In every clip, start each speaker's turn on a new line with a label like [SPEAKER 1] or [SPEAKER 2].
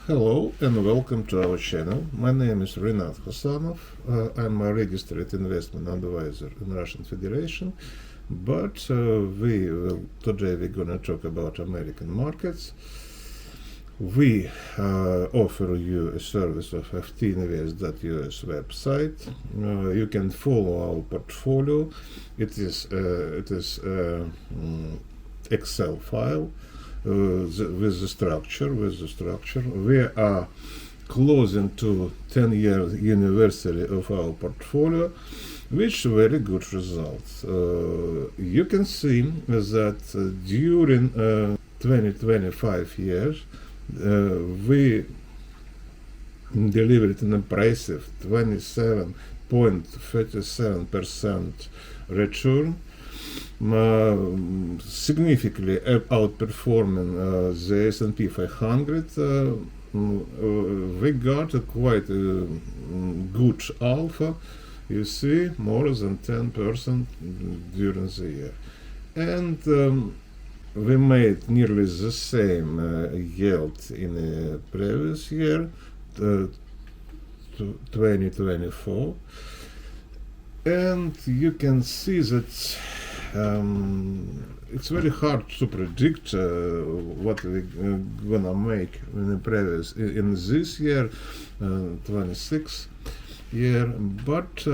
[SPEAKER 1] Hello and welcome to our channel. My name is Rinat Khasanov. I'm a registered investment advisor in Russian Federation, but today we're going to talk about American markets. We offer you a service of ftnvest.us website. You can follow our portfolio. It is Excel file. With the structure. We are closing to 10-year anniversary of our portfolio, which very good results. You can see that during 20-25 years, we delivered an impressive 27.37% return, significantly outperforming the S&P 500. We got a quite good alpha, you see, more than 10% during the year. And we made nearly the same yield in the previous year, 2024. And you can see that it's very hard to predict what we're gonna make in this year, 26 year. But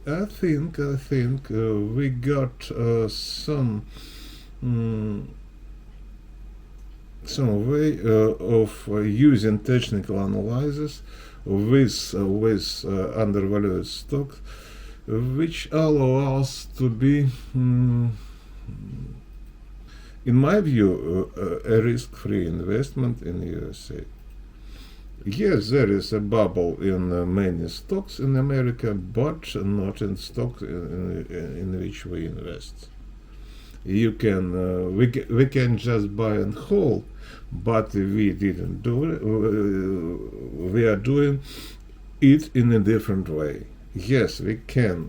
[SPEAKER 1] I think we got some way of using technical analysis with undervalued stocks, which allow us to be, in my view, a risk-free investment in USA. Yes, there is a bubble in many stocks in America, but not in stocks in which we invest. You can, we can just buy and hold, but we didn't do it. We are doing it in a different way. Yes, we can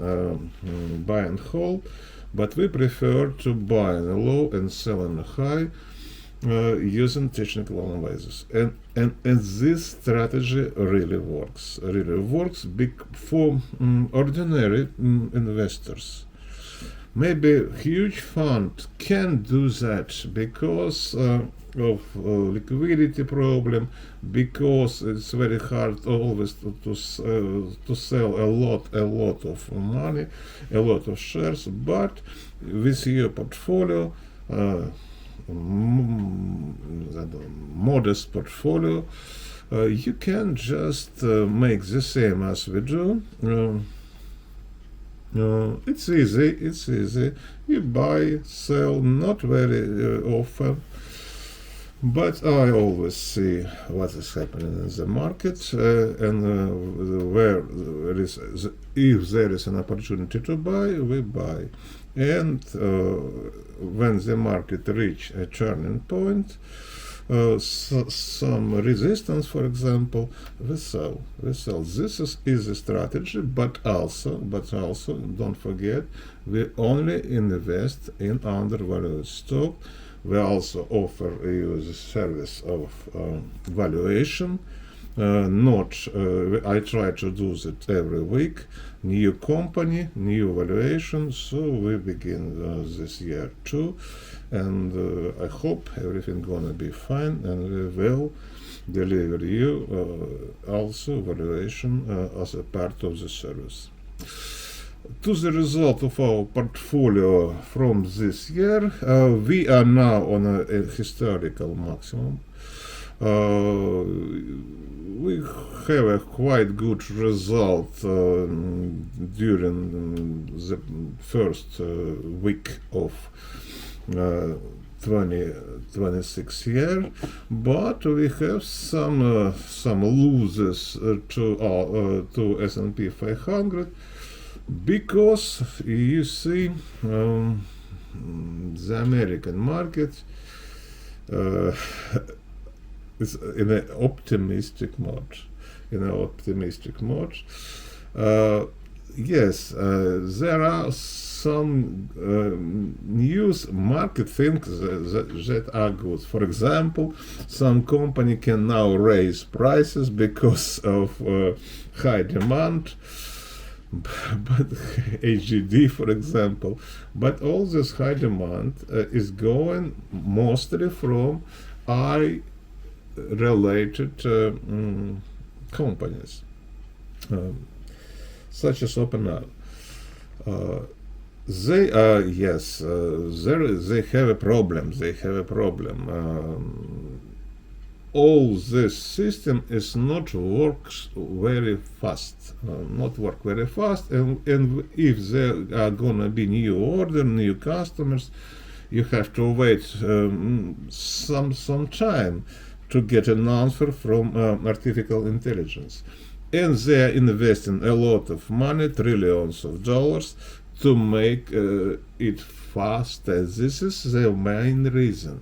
[SPEAKER 1] buy and hold, but we prefer to buy in a low and sell in a high using technical analysis. And this strategy really works for ordinary investors. Maybe a huge fund can do that because of liquidity problem, because it's very hard always to sell a lot of money, a lot of shares. But with your portfolio, modest portfolio, you can just make the same as we do. It's easy. You buy, sell, not very often, but I always see what is happening in the market, and where there is, if there is an opportunity to buy, we buy. And when the market reach a turning point, some resistance, for example, we sell. This is a strategy, but also don't forget, we only invest in undervalued stock. We also offer you the service of valuation. I try to do that every week. New company, new valuation. So we begin this year too, and I hope everything gonna be fine, and we will deliver you also valuation as a part of the service. To the result of our portfolio from this year, we are now on a historical maximum. We have a quite good result during the first week of 2026 year, but we have some losses to S&P 500. Because you see, the American market is in an optimistic mode. yes, there are some news market things that are good. For example, some company can now raise prices because of high demand, but HGD, for example. But all this high demand is going mostly from I-related companies, such as OpenAI. They they have a problem. They have a problem. All this system is not works very fast. Not work very fast. And if there are gonna be new order, new customers, you have to wait some time to get an answer from artificial intelligence. And they are investing a lot of money, trillions of dollars, to make it faster. This is the main reason.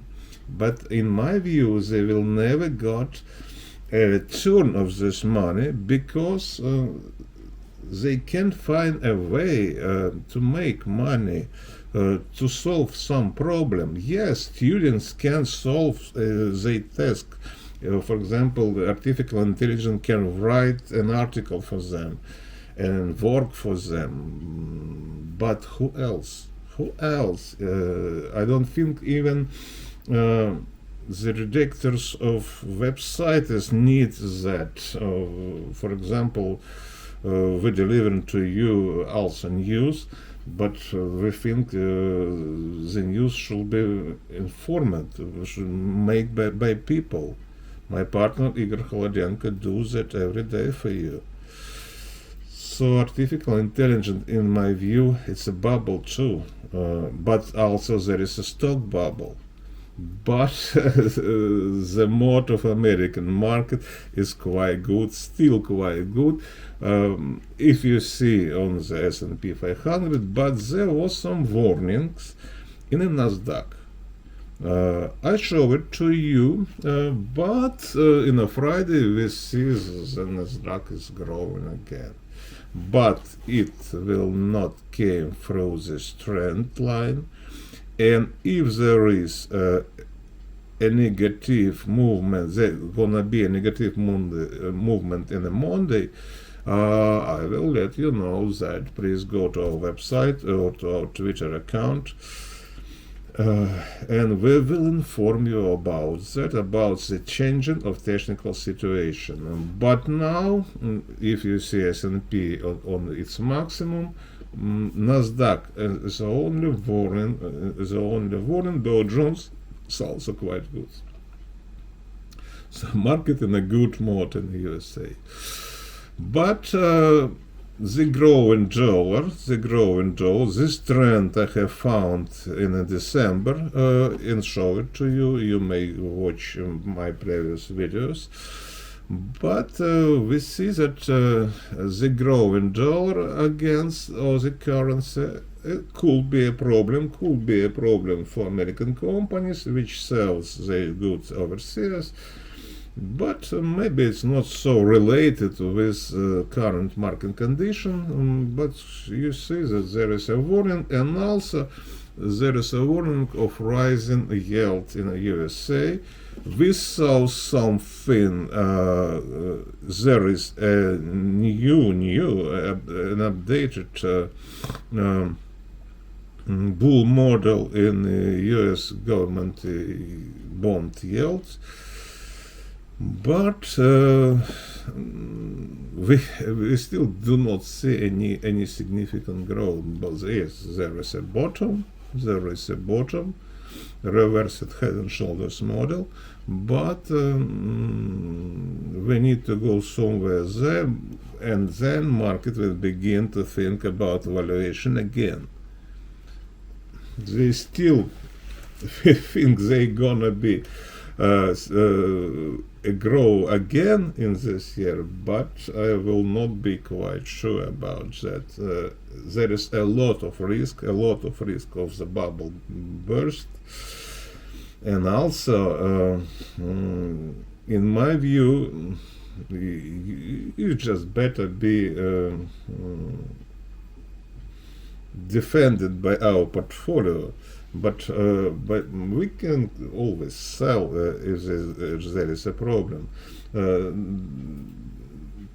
[SPEAKER 1] But in my view, they will never get a return of this money because they can find a way to make money, to solve some problem. Yes, students can solve their task. For example, the artificial intelligence can write an article for them and work for them. But who else? Who else? I don't think even the redactors of websites need that. For example, we deliver to you also news, but we think the news should be informed, should made by people. My partner Igor Kholodenko does that every day for you. So artificial intelligence, in my view, it's a bubble too, but also there is a stock bubble. But the mode of American market is quite good, still quite good. If you see on the S&P 500, but there was some warnings in the Nasdaq. I show it to you, but in a Friday we see the Nasdaq is growing again. But it will not came through this trend line, and if there is a negative movement, there's gonna be a negative movement in a Monday, I will let you know that. Please go to our website or to our Twitter account, and we will inform you about that, about the changing of technical situation. But now, if you see S&P on its maximum, Nasdaq is the only warning. Dow Jones is also quite good. So market in a good mode in the USA. But the growing dollar, this trend I have found in December and show it to you. You may watch my previous videos. But we see that the growing dollar against other currency could be a problem for American companies which sells their goods overseas. But maybe it's not so related with current market condition, but you see that there is a warning, and also there is a warning of rising yield in the USA. We saw something, there is a an updated bull model in US government bond yields. But we still do not see any significant growth. But yes, there is a bottom, reversed head and shoulders model, but we need to go somewhere there, and then market will begin to think about valuation again. They still think they're gonna be grow again in this year, but I will not be quite sure about that. There is a lot of risk of the bubble burst, and also in my view, you just better be defended by our portfolio, but we can always sell if there is a problem.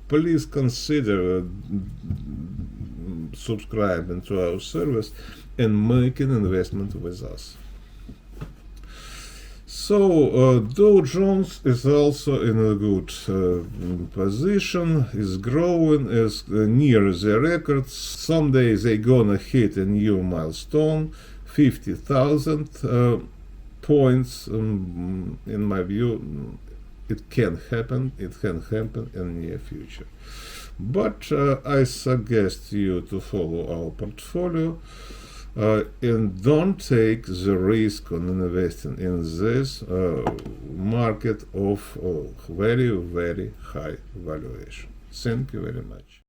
[SPEAKER 1] Please consider subscribing to our service and making investment with us. So Dow Jones is also in a good position, is growing, is near the records. Someday they're gonna hit a new milestone, 50,000 points. In my view, it can happen. It can happen in the near future. But I suggest you to follow our portfolio. And don't take the risk on investing in this market of very, very high valuation. Thank you very much.